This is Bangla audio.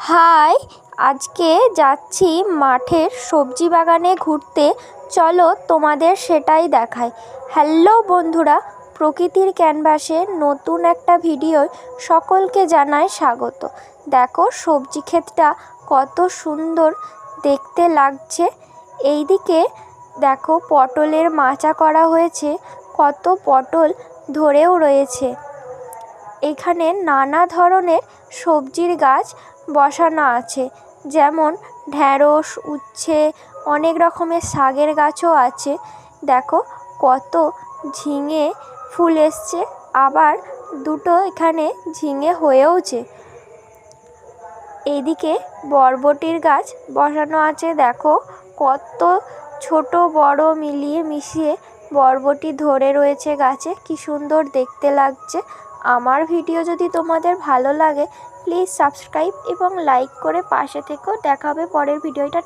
হাই, আজকে যাচ্ছি মাঠের সবজি বাগানে ঘুরতে। চলো তোমাদের সেটাই দেখাই। হ্যালো বন্ধুরা, প্রকৃতির ক্যানভাসে নতুন একটা ভিডিওয় সকলকে জানাই স্বাগত। দেখো সবজি ক্ষেতটা কত সুন্দর দেখতে লাগছে। এইদিকে দেখো পটলের মাচা করা হয়েছে, কত পটল ধরেও রয়েছে। এখানে নানা ধরনের সবজির গাছ বসানো আছে, যেমন ঢ্যাঁড়স, উচ্ছে, অনেক রকমের শাকের গাছও আছে। দেখো কত ঝিঙে ফুল এসছে, আবার দুটো এখানে ঝিঙে হয়েওছে। এইদিকে বরবটির গাছ বসানো আছে। দেখো কত ছোট বড় মিলিয়ে মিশিয়ে বরবটি ধরে রয়েছে গাছে, কি সুন্দর দেখতে লাগছে। আমার ভিডিও যদি তোমাদের ভালো লাগে প্লিজ সাবস্ক্রাইব এবং লাইক করে পাশে থেকো। দেখা হবে পরের ভিডিওটা।